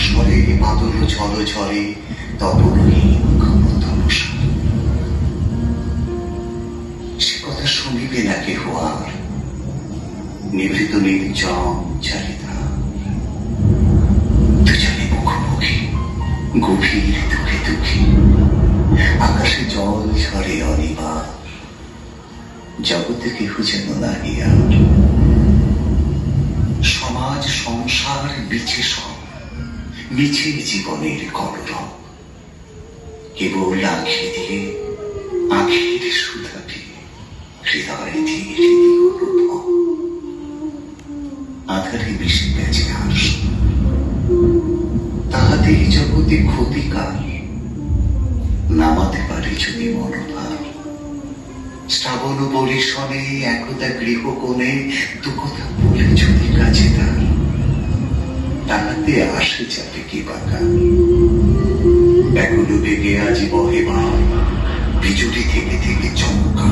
স্বরে বাদল ঝল ঝরে তপনহীন ক্ষমতানুসার। সে কথা শুনিবে না কেহ আর, নিভৃত নির্জন চারিতা। দুজনে মুখোমুখি গভীর দুঃখে দুঃখী, আকাশে জল ঝরে অনিবার, জগতে কেহ যেন নাহি আর। সমাজ সংসার মিছে সব, মিছে জীবনের কলরব, কেবল আঁখি দিয়ে আঁখির সুধাকে হৃদয় ধীরে অনুভব। আধারে মিশে গেছে হাস, তাহাতে জগতে ক্ষতিকার, নামাতে পারে যদি মনোভার। শ্রাবণ বরিশনে একদা গৃহকোণে দু কথা বলে যদি কাছে তার, তাহাতে আসে যাবে কি বাঁকা। ব্যাকুল বেগে আজি বহে বার, বিজুলি থেকে থেকে চমকা।